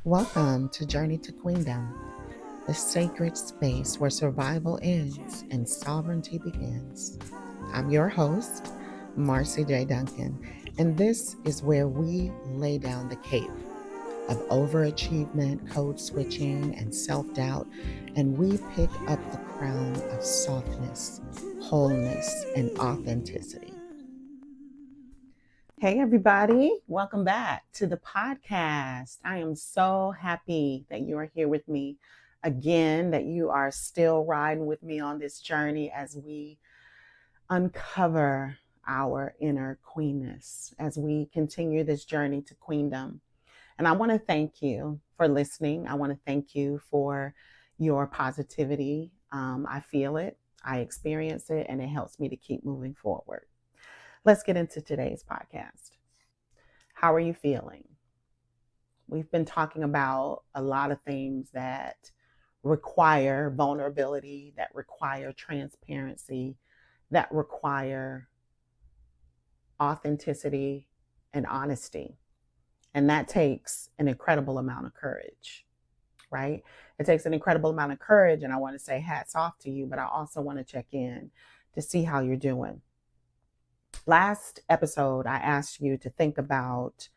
Welcome to Journey to Queendom, the sacred space where survival ends and sovereignty begins. I'm your host, Marci J. Duncan, and this is where we lay down the cape of overachievement, code switching, and self doubt, and we pick up the crown of softness, wholeness, and authenticity. Hey, everybody. Welcome back to the podcast. I am so happy that you are here with me again, that you are still riding with me on this journey as we uncover our inner queenness, as we continue this journey to queendom. And I want to thank you for listening. I want to thank you for your positivity. I feel it, I experience it, and it helps me to keep moving forward. Let's get into today's podcast. How are you feeling? We've been talking about a lot of things that require vulnerability, that require transparency, that require authenticity and honesty. And that takes an incredible amount of courage, right? It takes an incredible amount of courage. And I want to say hats off to you, but I also want to check in to see how you're doing. Last episode, I asked you to think about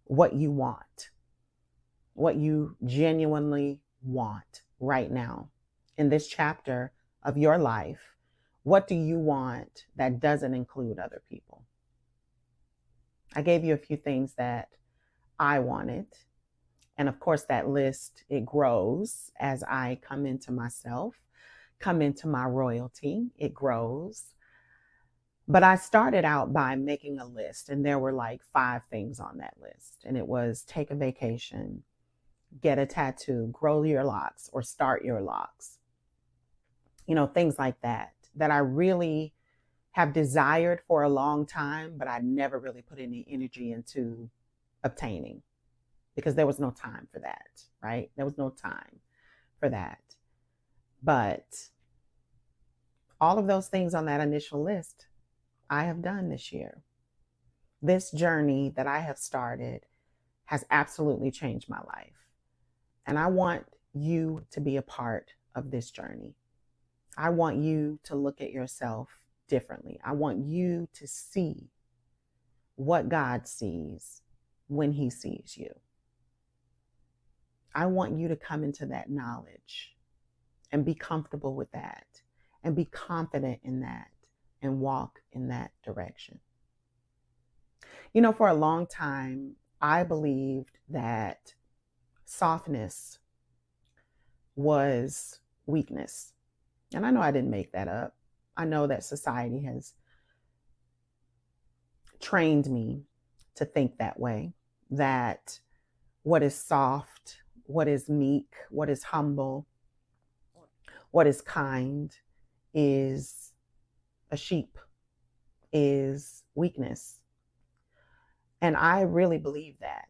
what you want, what you genuinely want right now in this chapter of your life. What do you want that doesn't include other people? I gave you a few things that I wanted. And of course, that list, it grows as I come into myself, come into my royalty. It grows. But I started out by making a list, and there were like 5 things on that list. And it was take a vacation, get a tattoo, grow your locks, or start your locks. Things like that I really have desired for a long time, but I never really put any energy into obtaining because there was no time for that, right? There was no time for that. But all of those things on that initial list, I have done this year. This journey that I have started has absolutely changed my life. And I want you to be a part of this journey. I want you to look at yourself differently. I want you to see what God sees when He sees you. I want you to come into that knowledge and be comfortable with that and be confident in that and walk in that direction. For a long time, I believed that softness was weakness. And I know I didn't make that up. I know that society has trained me to think that way, that what is soft, what is meek, what is humble, what is kind is a sheep, is weakness. And I really believe that.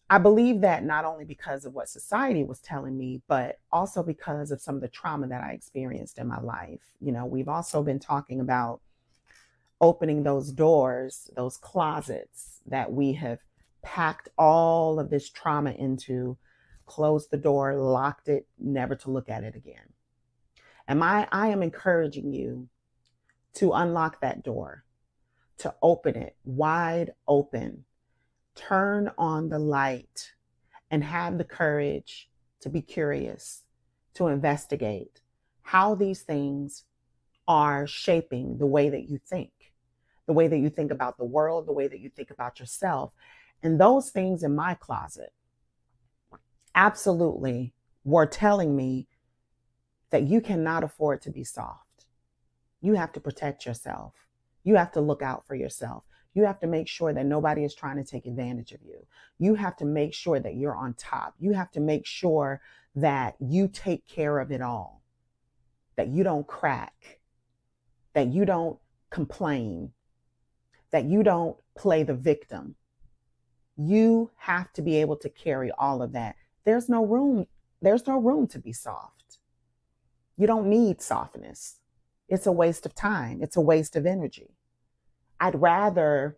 I believe that not only because of what society was telling me, but also because of some of the trauma that I experienced in my life. We've also been talking about opening those doors, those closets that we have packed all of this trauma into, closed the door, locked it, never to look at it again. And I am encouraging you to unlock that door, to open it wide open, turn on the light, and have the courage to be curious, to investigate how these things are shaping the way that you think, the way that you think about the world, the way that you think about yourself. And those things in my closet absolutely were telling me that you cannot afford to be soft. You have to protect yourself. You have to look out for yourself. You have to make sure that nobody is trying to take advantage of you. You have to make sure that you're on top. You have to make sure that you take care of it all, that you don't crack, that you don't complain, that you don't play the victim. You have to be able to carry all of that. There's no room to be soft. You don't need softness. It's a waste of time. It's a waste of energy. I'd rather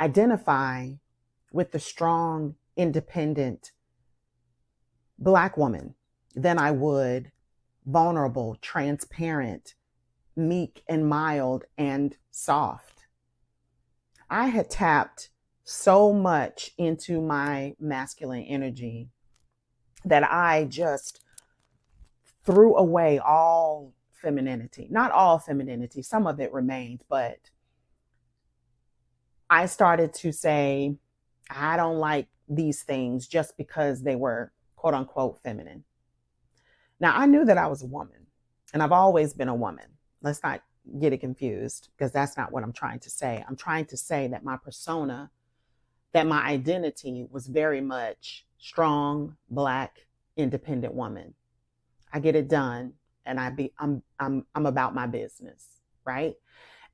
identify with the strong, independent Black woman than I would vulnerable, transparent, meek and mild and soft. I had tapped so much into my masculine energy that I just threw away all femininity. Not all femininity, some of it remained, but I started to say, I don't like these things just because they were quote unquote feminine. Now, I knew that I was a woman, and I've always been a woman. Let's not get it confused, because that's not what I'm trying to say. I'm trying to say that my persona, that my identity was very much strong, Black, independent woman. I get it done, and I'm about my business, right?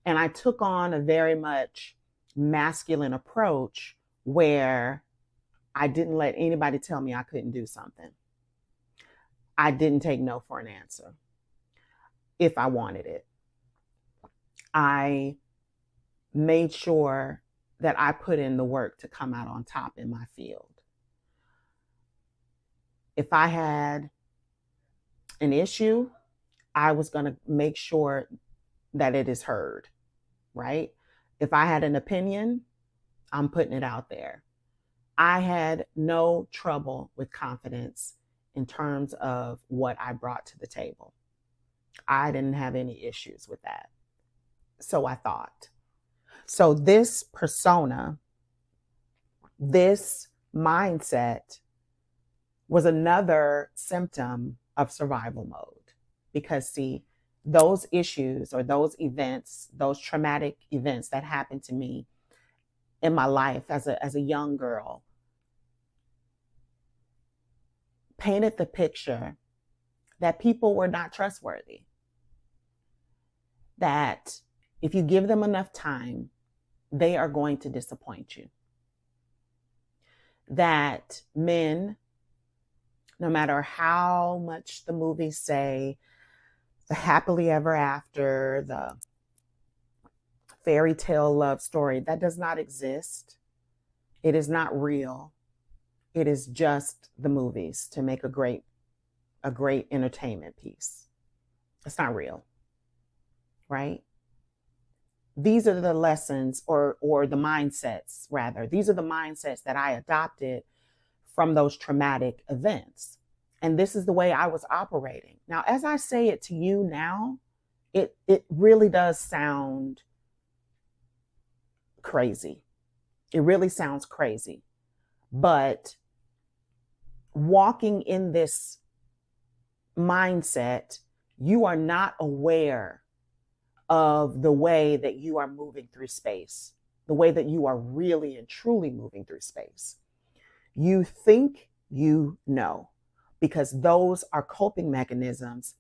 And I took on a very much masculine approach where I didn't let anybody tell me I couldn't do something. I didn't take no for an answer if I wanted it. I made sure that I put in the work to come out on top in my field. If I had an issue, I was going to make sure that it is heard, right? If I had an opinion, I'm putting it out there. I had no trouble with confidence in terms of what I brought to the table. I didn't have any issues with that. So I thought. So this persona, this mindset was another symptom of survival mode. Because see, those issues or those events, those traumatic events that happened to me in my life as a young girl, painted the picture that people were not trustworthy. That if you give them enough time, they are going to disappoint you. That men, no matter how much the movies say, the happily ever after, the fairy tale love story, that does not exist. It is not real. It is just the movies to make a great entertainment piece. It's not real, right? These are the lessons or the mindsets, rather. These are the mindsets that I adopted from those traumatic events. And this is the way I was operating. Now, as I say it to you now, it really does sound crazy. It really sounds crazy. But walking in this mindset, you are not aware of the way that you are moving through space, the way that you are really and truly moving through space. You think you know, because those are coping mechanisms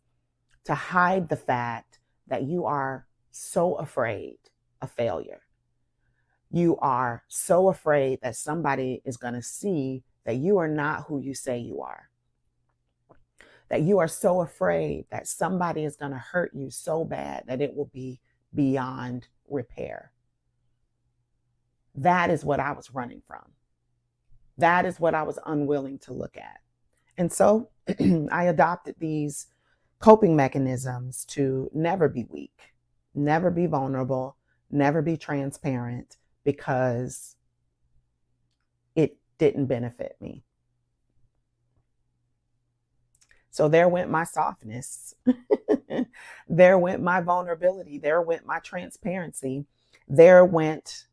to hide the fact that you are so afraid of failure. You are so afraid that somebody is going to see that you are not who you say you are. That you are so afraid that somebody is going to hurt you so bad that it will be beyond repair. That is what I was running from. That is what I was unwilling to look at. And so I adopted these coping mechanisms to never be weak, never be vulnerable, never be transparent, because it didn't benefit me. So there went my softness. There went my vulnerability. There went my transparency. There went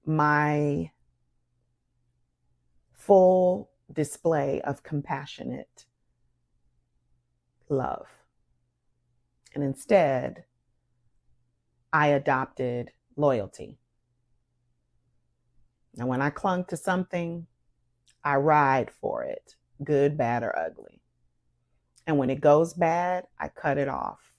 my full display of compassionate love. And instead, I adopted loyalty. Now, when I clung to something, I ride for it, good, bad, or ugly. And when it goes bad, I cut it off.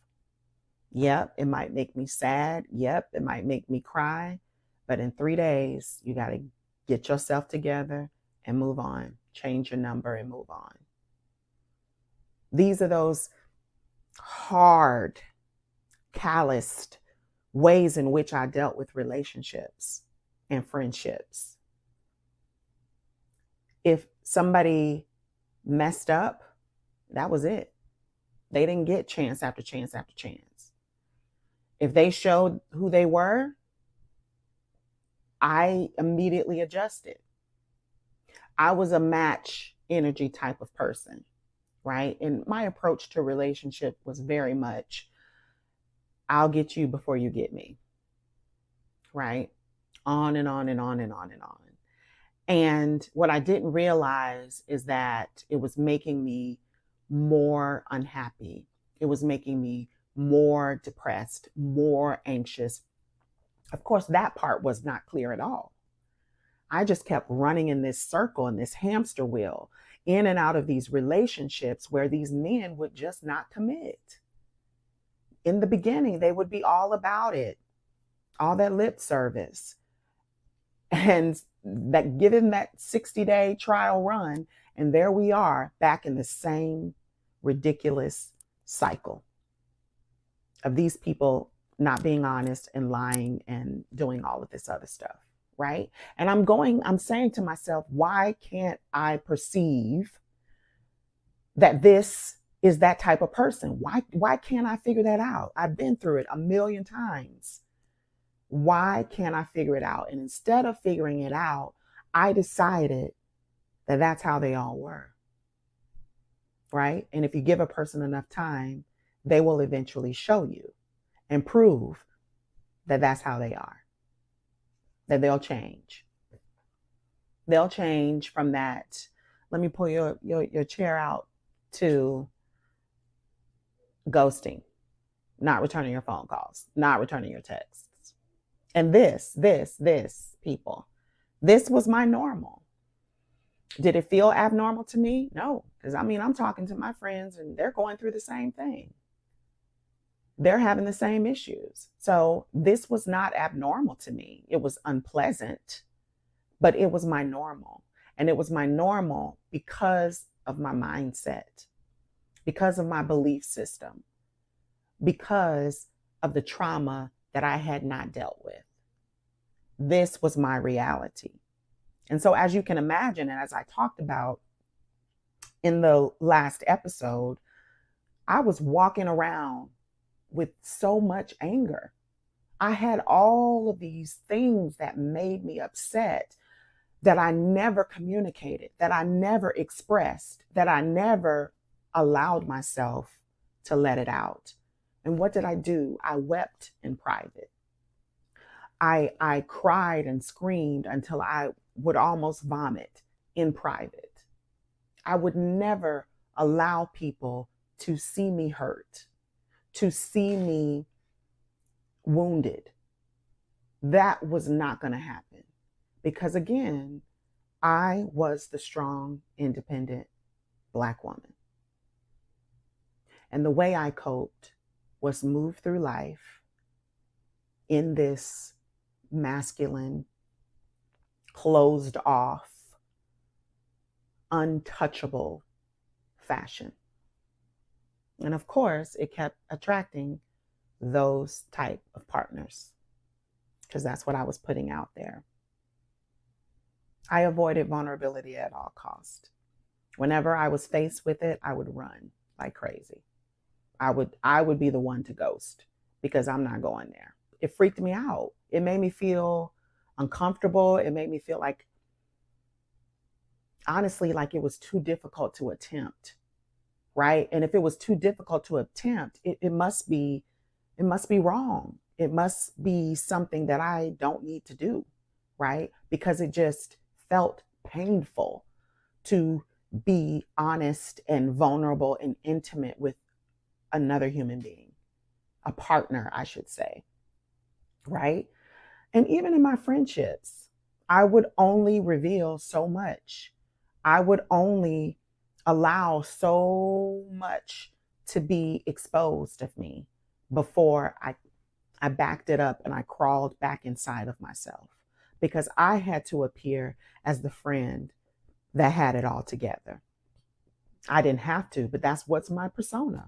Yep, it might make me sad. Yep, it might make me cry. But in 3 days, you got to get yourself together and move on. Change your number and move on. These are those hard, calloused ways in which I dealt with relationships and friendships. If somebody messed up, that was it. They didn't get chance after chance after chance. If they showed who they were, I immediately adjusted. I was a match energy type of person, right? And my approach to relationship was very much, I'll get you before you get me, right? On and on and on and on and on. And what I didn't realize is that it was making me more unhappy. It was making me more depressed, more anxious. Of course, that part was not clear at all. I just kept running in this circle, in this hamster wheel, in and out of these relationships where these men would just not commit. In the beginning, they would be all about it, all that lip service. And that given that 60-day trial run, and there we are back in the same ridiculous cycle of these people not being honest and lying and doing all of this other stuff, right? And I'm saying to myself, why can't I perceive that this is that type of person? Why can't I figure that out? I've been through it a million times. Why can't I figure it out? And instead of figuring it out, I decided that that's how they all were, right? And if you give a person enough time, they will eventually show you and prove that that's how they are, that they'll change. They'll change from that. Let me pull your chair out to ghosting, not returning your phone calls, not returning your texts. And this, people, this was my normal. Did it feel abnormal to me? No, because I'm talking to my friends and they're going through the same thing. They're having the same issues. So this was not abnormal to me. It was unpleasant, but it was my normal. And it was my normal because of my mindset, because of my belief system, because of the trauma that I had not dealt with. This was my reality. And so, as you can imagine, and as I talked about in the last episode, I was walking around with so much anger. I had all of these things that made me upset that I never communicated, that I never expressed, that I never allowed myself to let it out. And what did I do? I wept in private. I cried and screamed until I would almost vomit in private. I would never allow people to see me hurt, to see me wounded. That was not going to happen because, again, I was the strong, independent Black woman. And the way I coped was move through life in this masculine, closed off, untouchable fashion. And of course, it kept attracting those type of partners because that's what I was putting out there. I avoided vulnerability at all costs. Whenever I was faced with it, I would run like crazy. I would be the one to ghost because I'm not going there. It freaked me out. It made me feel uncomfortable. It made me feel like, honestly, like it was too difficult to attempt, right? And if it was too difficult to attempt, it must be wrong. It must be something that I don't need to do, right? Because it just felt painful to be honest and vulnerable and intimate with another human being, a partner, I should say, right? And even in my friendships, I would only reveal so much. I would only allow so much to be exposed of me before I backed it up and I crawled back inside of myself because I had to appear as the friend that had it all together. I didn't have to, but that's what's my persona.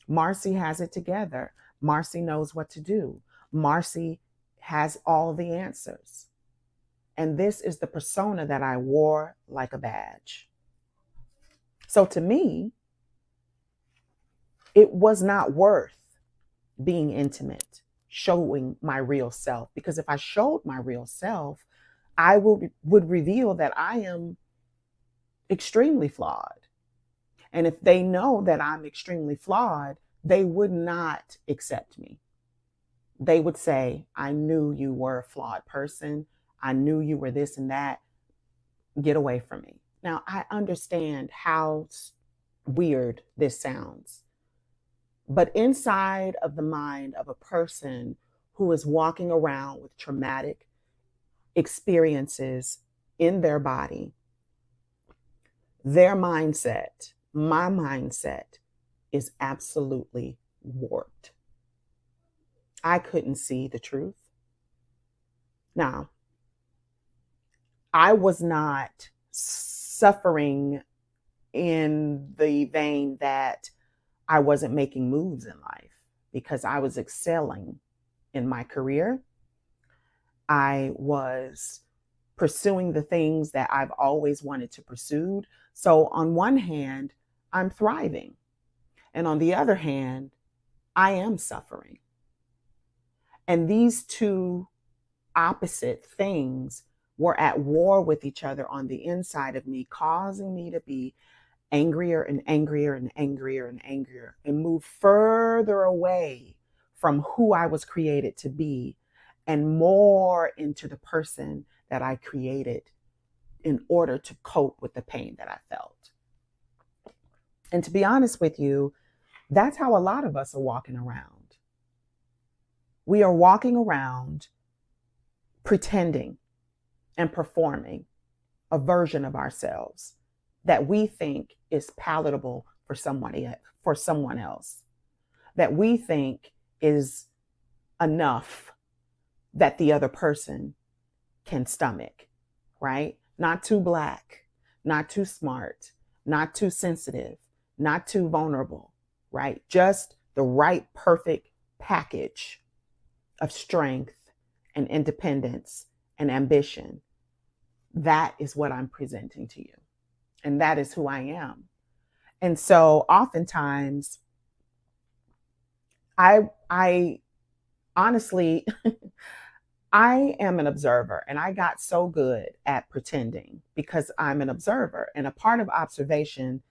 Marci has it together. Marci knows what to do. Marci has all the answers. And this is the persona that I wore like a badge. So to me, it was not worth being intimate, showing my real self. Because if I showed my real self, I would reveal that I am extremely flawed. And if they know that I'm extremely flawed, they would not accept me. They would say, I knew you were a flawed person. I knew you were this and that. Get away from me. Now, I understand how weird this sounds, but inside of the mind of a person who is walking around with traumatic experiences in their body, their mindset, my mindset, is absolutely warped. I couldn't see the truth. Now, I was not suffering in the vein that I wasn't making moves in life, because I was excelling in my career. I was pursuing the things that I've always wanted to pursue. So on one hand, I'm thriving. And on the other hand, I am suffering. And these two opposite things were at war with each other on the inside of me, causing me to be angrier and angrier and angrier and angrier, and move further away from who I was created to be and more into the person that I created in order to cope with the pain that I felt. And to be honest with you, that's how a lot of us are walking around. We are walking around pretending and performing a version of ourselves that we think is palatable for someone else, that we think is enough that the other person can stomach, right? Not too black, not too smart, not too sensitive, not too vulnerable, right? Just the right, perfect package of strength and independence and ambition. That is what I'm presenting to you. And that is who I am. And so oftentimes, I honestly, I am an observer, and I got so good at pretending because I'm an observer. And a part of observation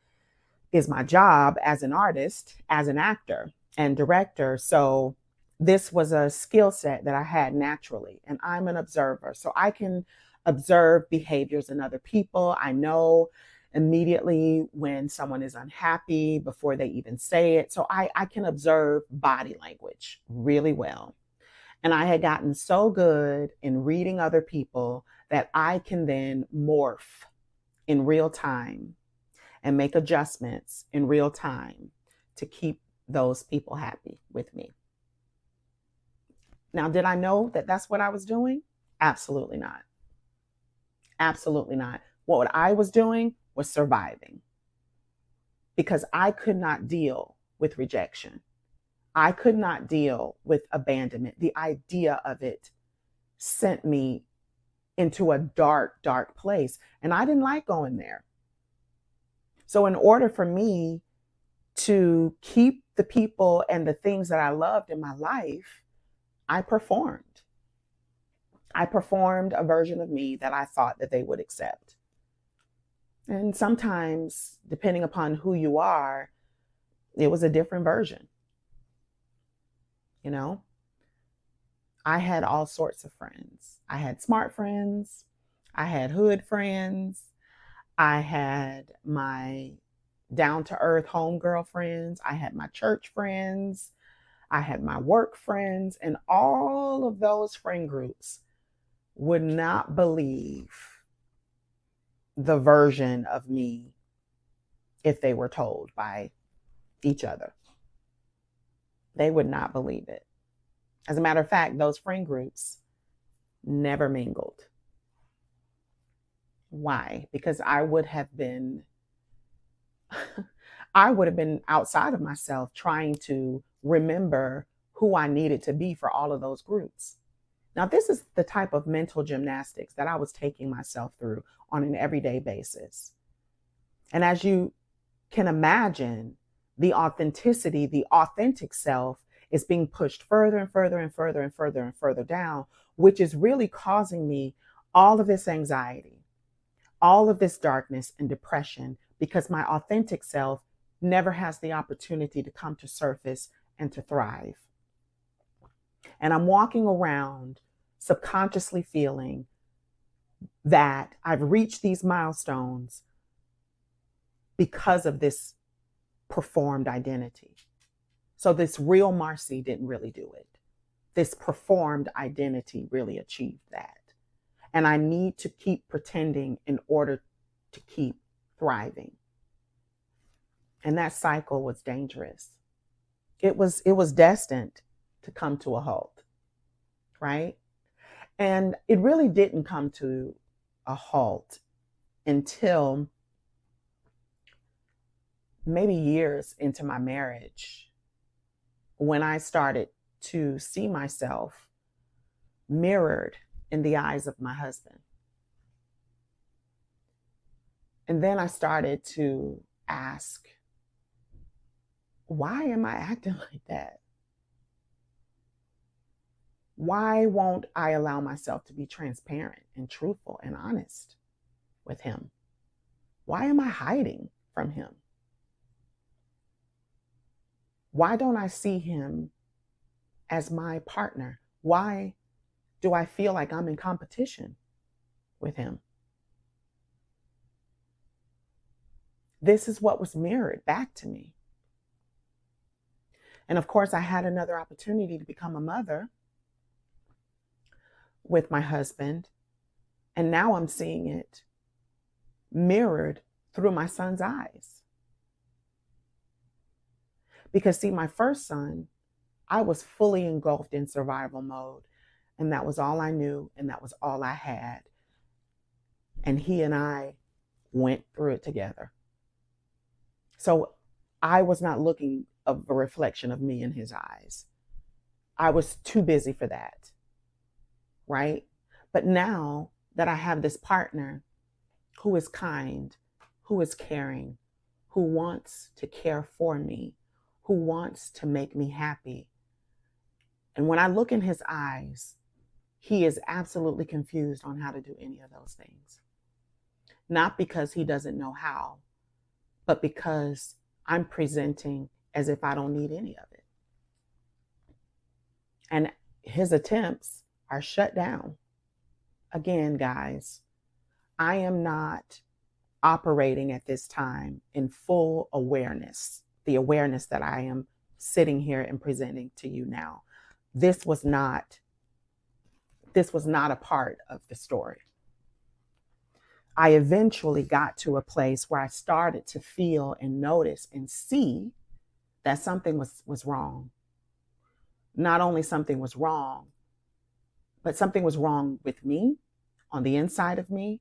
is my job as an artist, as an actor and director. So this was a skill set that I had naturally, and I'm an observer. So I can observe behaviors in other people. I know immediately when someone is unhappy before they even say it. So I can observe body language really well. And I had gotten so good in reading other people that I can then morph in real time and make adjustments in real time to keep those people happy with me. Now, did I know that that's what I was doing? Absolutely not. Absolutely not. What I was doing was surviving, because I could not deal with rejection. I could not deal with abandonment. The idea of it sent me into a dark, dark place, and I didn't like going there. So in order for me to keep the people and the things that I loved in my life, I performed. I performed a version of me that I thought that they would accept. And sometimes, depending upon who you are, it was a different version. You know, I had all sorts of friends. I had smart friends. I had hood friends. I had my down-to-earth homegirl friends. I had my church friends. I had my work friends. And all of those friend groups would not believe the version of me if they were told by each other. They would not believe it. As a matter of fact, those friend groups never mingled. Why? Because I would have been outside of myself trying to remember who I needed to be for all of those groups. Now, this is the type of mental gymnastics that I was taking myself through on an everyday basis. And as you can imagine, the authenticity, the authentic self is being pushed further and further and further and further and further down, which is really causing me all of this anxiety, all of this darkness and depression, because my authentic self never has the opportunity to come to surface and to thrive. And I'm walking around subconsciously feeling that I've reached these milestones because of this performed identity. So this real Marci didn't really do it. This performed identity really achieved that. And I need to keep pretending in order to keep thriving. And that cycle was dangerous. It was destined to come to a halt, right? And it really didn't come to a halt until maybe years into my marriage, when I started to see myself mirrored in the eyes of my husband. And then I started to ask, why am I acting like that? Why won't I allow myself to be transparent and truthful and honest with him? Why am I hiding from him? Why don't I see him as my partner? Why do I feel like I'm in competition with him? This is what was mirrored back to me. And of course, I had another opportunity to become a mother with my husband. And now I'm seeing it mirrored through my son's eyes. Because see, my first son, I was fully engulfed in survival mode. And that was all I knew. And that was all I had. And he and I went through it together. So I was not looking at a reflection of me in his eyes. I was too busy for that. Right? But now that I have this partner who is kind, who is caring, who wants to care for me, who wants to make me happy. And when I look in his eyes, he is absolutely confused on how to do any of those things. Not because he doesn't know how, but because I'm presenting as if I don't need any of it. And his attempts are shut down. Again, guys, I am not operating at this time in full awareness, the awareness that I am sitting here and presenting to you now. This was not a part of the story. I eventually got to a place where I started to feel and notice and see that something was wrong. Not only something was wrong, but something was wrong with me, on the inside of me,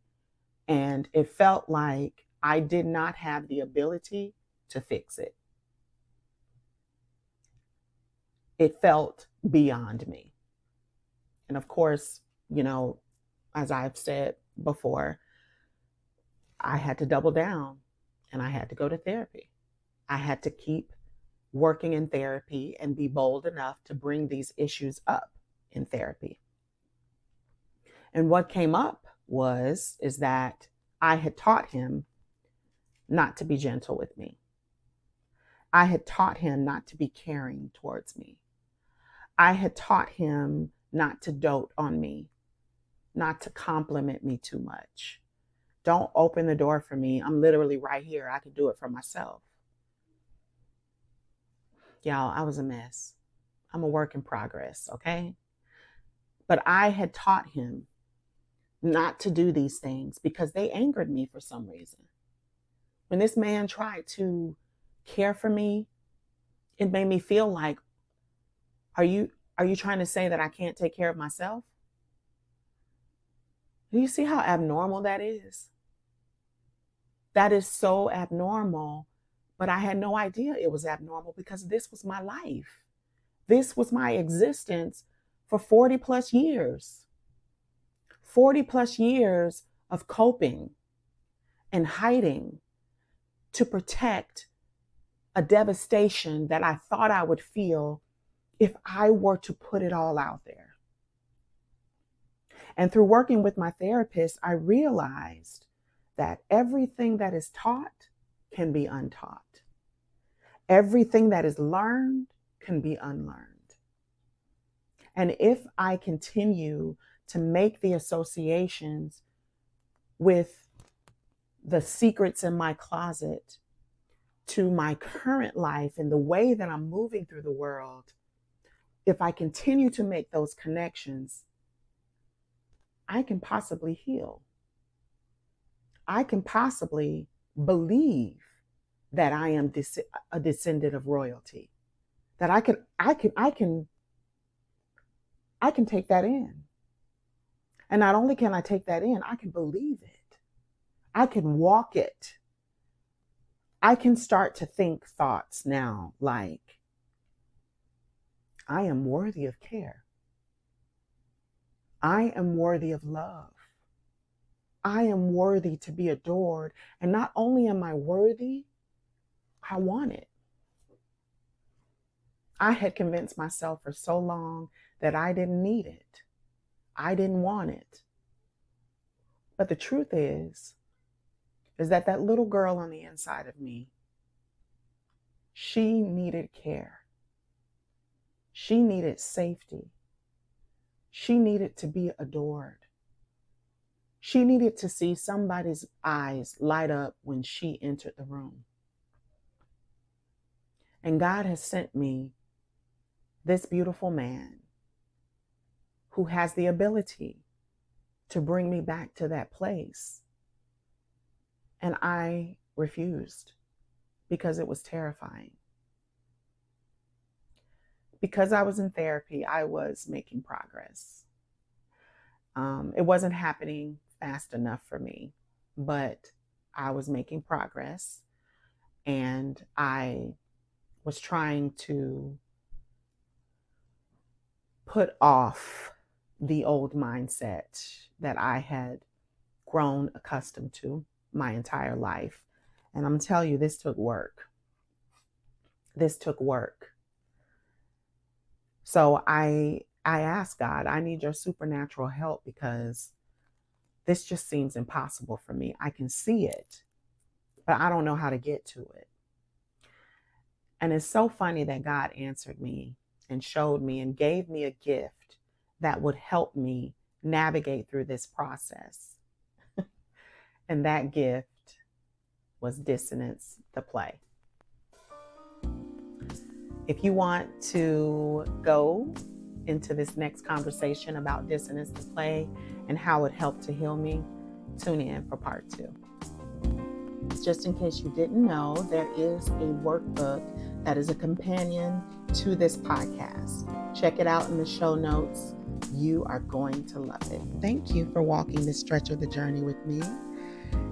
and it felt like I did not have the ability to fix it. It felt beyond me. And of course, you know, as I've said before, I had to double down and I had to go to therapy. I had to keep working in therapy and be bold enough to bring these issues up in therapy. And what came up is that I had taught him not to be gentle with me. I had taught him not to be caring towards me. I had taught him not to dote on me, not to compliment me too much. Don't open the door for me. I'm literally right here. I can do it for myself. Y'all, I was a mess. I'm a work in progress, okay? But I had taught him not to do these things because they angered me for some reason. When this man tried to care for me, it made me feel like, are you trying to say that I can't take care of myself? Do you see how abnormal that is? That is so abnormal, but I had no idea it was abnormal because this was my life. This was my existence for 40 plus years. 40 plus years of coping and hiding to protect a devastation that I thought I would feel if I were to put it all out there. And through working with my therapist, I realized that everything that is taught can be untaught. Everything that is learned can be unlearned. And if I continue to make the associations with the secrets in my closet to my current life and the way that I'm moving through the world, if I continue to make those connections, I can possibly heal. I can possibly believe that I am a descendant of royalty. That I can take that in. And not only can I take that in, I can believe it. I can walk it. I can start to think thoughts now like, I am worthy of care. I am worthy of love. I am worthy to be adored. And not only am I worthy, I want it. I had convinced myself for so long that I didn't need it. I didn't want it. But the truth is that little girl on the inside of me, she needed care. She needed safety. She needed to be adored. She needed to see somebody's eyes light up when she entered the room. And God has sent me this beautiful man who has the ability to bring me back to that place. And I refused because it was terrifying. Because I was in therapy, I was making progress. It wasn't happening fast enough for me, but I was making progress, and I was trying to put off the old mindset that I had grown accustomed to my entire life. And I'm telling you, this took work. This took work. So I asked God, I need your supernatural help because this just seems impossible for me. I can see it, but I don't know how to get to it. And it's so funny that God answered me and showed me and gave me a gift that would help me navigate through this process. And that gift was Dissonance, the play. If you want to go into this next conversation about Dissonance, the play, and how it helped to heal me, tune in for part 2. Just in case you didn't know, there is a workbook that is a companion to this podcast. Check it out in the show notes. You are going to love it. Thank you for walking this stretch of the journey with me.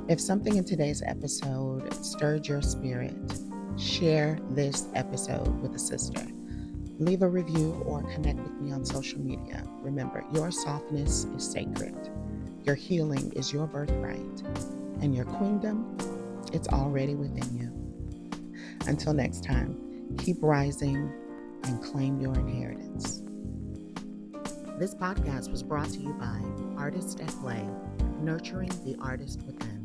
If something in today's episode stirred your spirit, share this episode with a sister. Leave a review or connect with me on social media. Remember, your softness is sacred. Your healing is your birthright. And your queendom, it's already within you. Until next time, keep rising and claim your inheritance. This podcast was brought to you by Artists at Play, nurturing the artist within.